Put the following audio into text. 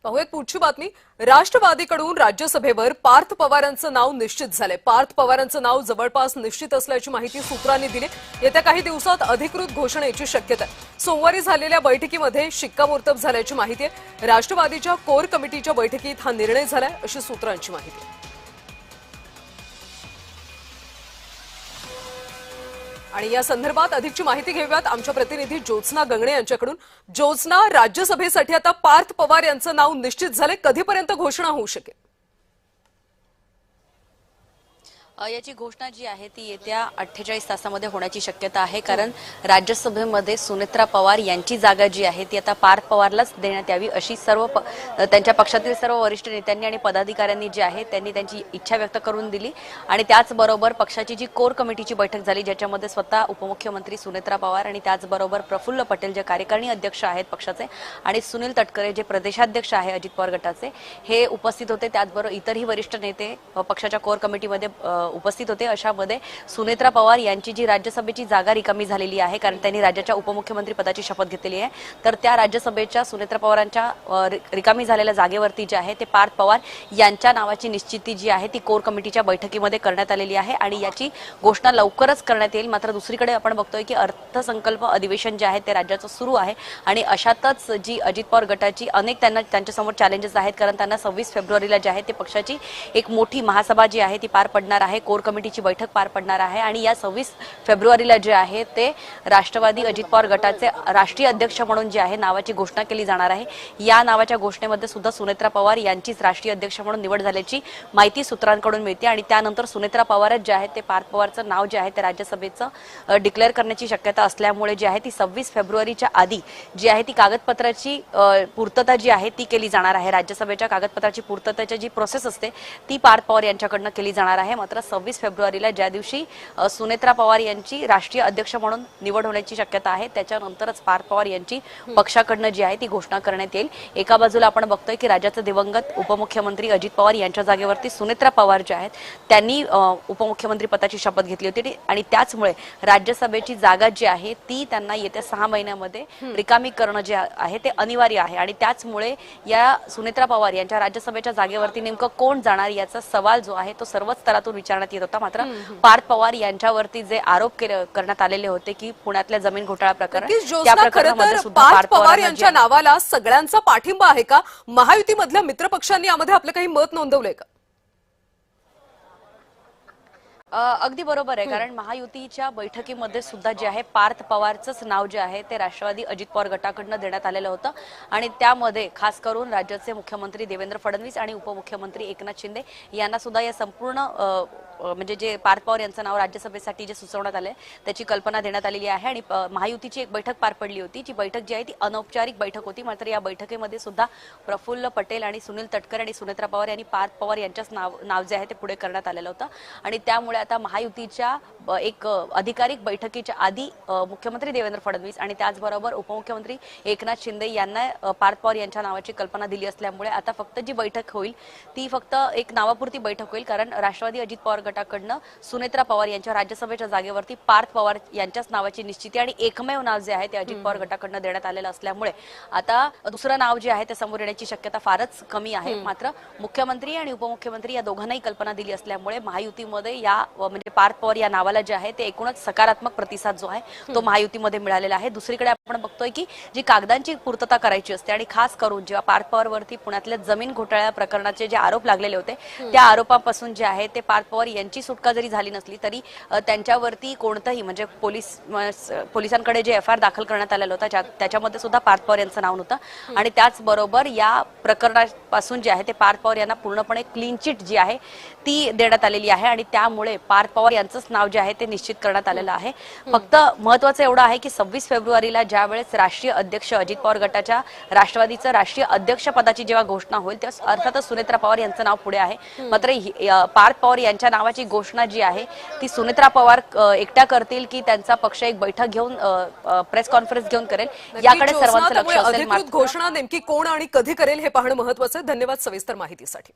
पाहूयात पुढची बातमी। राष्ट्रवादीकडून राज्यसभेवर पार्थ पवारांचं नाव निश्चित झालंय। पार्थ पवारांचं नाव जवळपास निश्चित असल्याची माहिती सूत्रांनी दिली। येत्या काही दिवसात अधिकृत घोषणेची शक्यता आहे। सोमवारी झालेल्या बैठकीमध्ये शिक्कामोर्तब झाल्याची माहिती आहे। राष्ट्रवादीच्या कोर कमिटीच्या बैठकीत हा निर्णय झालाय अशी सूत्रांची माहिती आहे। आणि या संदर्भात अधिकची माहिती घेऊयात आमच्या प्रतिनिधी ज्योत्स्ना गंगणे यांच्याकडून। ज्योत्स्ना, राज्यसभेसाठी आता पार्थ पवार यांचं नाव निश्चित झाले, कधीपर्यंत घोषणा होऊ शकेल? याची घोषणा जी आहे ती येत्या 48 तासामध्ये होण्याची शक्यता आहे, कारण राज्यसभेमध्ये सुनेत्रा पवार यांची जागा जी आहे ती आता पार्थ पवारलाच देण्यात यावी अशी सर्व त्यांच्या पक्षातील सर्व वरिष्ठ नेत्यांनी आणि पदाधिकाऱ्यांनी जे आहे त्यांनी त्यांची इच्छा व्यक्त करून दिली। आणि त्याचबरोबर पक्षाची जी कोर कमिटीची बैठक झाली, ज्याच्यामध्ये स्वतः उपमुख्यमंत्री सुनेत्रा पवार आणि त्याचबरोबर प्रफुल्ल पटेल जे कार्यकारिणी अध्यक्ष आहेत पक्षाचे आणि सुनील तटकरे जे प्रदेशाध्यक्ष आहे अजित पवार गटाचे, हे उपस्थित होते। त्याचबरोबर इतरही वरिष्ठ नेते पक्षाच्या कोर कमिटीमध्ये उपस्थित होते। अशामध्ये सुनेत्रा पवार यांची जी राज्यसभेची जागा रिकामी झालेली आहे, कारण त्यांनी राज्याच्या उपमुख्यमंत्री पदाची शपथ घेतलेली आहे, तर त्या राज्यसभेच्या सुनेत्रा पवारांच्या रिकामी झालेल्या जागेवरती जे आहे ते पार्थ पवार यांच्या नावाची निश्चिती जी आहे ती कोर कमिटीच्या बैठकीमध्ये करण्यात आलेली आहे आणि याची घोषणा लवकरच करण्यात येईल। मात्र दुसरीकडे आपण बघतोय की अर्थसंकल्प अधिवेशन जे आहे ते राज्याचं सुरू आहे आणि अशातच जी अजित पवार गटाची अनेक त्यांच्यासमोर चॅलेंजेस आहेत, कारण त्यांना 26 फेब्रुवारीला जे आहे ते पक्षाची एक मोठी महासभा जी आहे ती पार पडणार आहे, कोर कमिटीची बैठक पार पडणार आहे आणि या 26 फेब्रुवारीला जे आहे ते राष्ट्रवादी अजित पवार गटाचे राष्ट्रीय अध्यक्ष म्हणून जे आहे नावाची घोषणा केली जाणार आहे। या नावाच्या घोषणेमध्ये सुद्धा सुनेत्रा पवार यांचीच राष्ट्रीय अध्यक्ष म्हणून निवड झाल्याची माहिती सूत्रांकडून मिळते आणि त्यानंतर सुनेत्रा पवारच जे आहे ते पार्थ पवारचं नाव जे आहे ते राज्यसभेचं डिक्लेअर करण्याची शक्यता असल्यामुळे जे आहे ती 26 फेब्रुवारीच्या आधी जी आहे ती कागदपत्राची पूर्तता जी आहे ती केली जाणार आहे। राज्यसभेच्या कागदपत्राची पूर्ततेची जी प्रोसेस असते ती पार्थ पवार यांच्याकडनं केली जाणार आहे। मात्र 26 फेब्रुवारीला ज्या दिवशी सुनेत्रा पवार यांची राष्ट्रीय अध्यक्ष म्हणून निवड होण्याची शक्यता आहे, त्याच्यानंतरच पार्थ पवार यांची पक्षाकडनं जी आहे ती घोषणा करण्यात येईल। एका बाजूला आपण बघतोय की राज्याचे दिवंगत उपमुख्यमंत्री अजित पवार यांच्या जागेवरती सुनेत्रा पवार जे आहेत त्यांनी उपमुख्यमंत्री पदाची शपथ घेतली होती आणि त्याचमुळे राज्यसभेची जागा जी आहे ती त्यांना येत्या 6 महिन्यामध्ये रिकामी करणं जे आहे ते अनिवार्य आहे आणि त्याचमुळे या सुनेत्रा पवार यांच्या राज्यसभेच्या जागेवरती नेमकं कोण जाणार याचा सवाल जो आहे तो सर्वच स्तरातून विचारण्यात येत होता। मात्र पार्थ पवार यांच्यावरती जे आरोप करण्यात आलेले होते की पुण्यातल्या जमीन घोटाळा प्रकरण, त्या प्रकरणामध्ये सुद्धा पार्थ पवार यांच्या नावाला सगळ्यांचा पाठिंबा आहे का? महायुतीमधल्या मित्रपक्षांनी यामध्ये आपलं काही मत नोंदवलंय का? अगदी बरोबर आहे, कारण महायुतीच्या बैठकीमध्ये सुद्धा जे आहे पार्थ पवारचंच नाव जे आहे ते राष्ट्रवादी अजित पवार गटाकडनं देण्यात आलेलं होतं आणि त्यामध्ये खास करून राज्याचे मुख्यमंत्री देवेंद्र फडणवीस आणि उपमुख्यमंत्री एकनाथ शिंदे यांना सुद्धा या संपूर्ण म्हणजे जे पार्थ पवार यांचं नाव राज्यसभेसाठी जे सुचवण्यात आलंय त्याची कल्पना देण्यात आलेली आहे आणि महायुतीची एक बैठक पार पडली होती। जी बैठक जी आहे ती अनौपचारिक बैठक होती, मात्र या बैठकीमध्ये सुद्धा प्रफुल्ल पटेल आणि सुनील तटकरे आणि सुनेत्रा पवार यांनी पार्थ पवार यांच्याच नाव जे आहे ते पुढे करण्यात आलेलं होतं आणि त्यामुळे आता महायुतीच्या एक अधिकारिक बैठकीच्या आधी मुख्यमंत्री देवेंद्र फडणवीस आणि त्याचबरोबर उपमुख्यमंत्री एकनाथ शिंदे यांना पार्थ पवार यांच्या नावाची कल्पना दिली असल्यामुळे आता फक्त जी बैठक होईल ती फक्त एक नावापुरती बैठक होईल, कारण राष्ट्रवादी अजित पवार गटाकडनं सुनेत्रा पवार यांच्या राज्यसभेच्या जागेवरती पार्थ पवार यांच्याच नावाची निश्चिती आणि एकमेव नाव जे आहे ते अजित पवार गटाकडनं देण्यात आलेलं असल्यामुळे आता दुसरं नाव जे आहे ते समोर येण्याची शक्यता फारच कमी आहे। मात्र मुख्यमंत्री आणि उपमुख्यमंत्री या दोघांनाही कल्पना दिली असल्यामुळे महायुतीमध्ये या म्हणजे पार्थ पवार या नावाला जे आहे ते एकूणच सकारात्मक प्रतिसाद जो आहे तो महायुतीमध्ये मिळालेला आहे। दुसरीकडे आपण बघतोय की जी कागदांची पूर्तता करायची असते आणि खास करून जेव्हा पार्थ पवारवरती पुण्यातल्या जमीन घोटाळ्या प्रकरणाचे जे आरोप लागलेले होते त्या आरोपापासून जे आहे ते पार्थ पवार यांची सुटका जरी झाली नसली तरी त्यांच्यावरती कोणतंही म्हणजे पोलिसांकडे जे एफआयआर दाखल करण्यात आलेला होता त्याच्यामध्ये सुद्धा पार्थ पवार यांचं नाव नव्हतं आणि त्याचबरोबर या प्रकरणापासून जे आहे ते पार्थ पवार यांना पूर्णपणे क्लीन चिट जी आहे ती देण्यात आलेली आहे आणि त्यामुळे पार्थ पवार यांचंच नाव जे आहे ते निश्चित करण्यात आलेलं आहे। फक्त महत्त्वाचं एवढं आहे की 26 फेब्रुवारीला ज्या वेळेस राष्ट्रीय अध्यक्ष अजित पवार गटाच्या राष्ट्रवादीचं राष्ट्रीय अध्यक्ष पदाची जेव्हा घोषणा होईल तेव्हा अर्थातच सुनेत्रा पवार यांचं नाव पुढे आहे। मात्र पार्थ पवार यांच्या नावाची घोषणा जी आहे ती सुनेत्रा पवार एकट्या करतील की त्यांचा पक्ष एक बैठक घेऊन प्रेस कॉन्फरन्स घेऊन करेल याकडे सर्वांचं लक्ष असेल। घोषणा नेमकी कोण आणि कधी करेल हे पाहणं महत्त्वाचं आहे। धन्यवाद सविस्तर माहितीसाठी।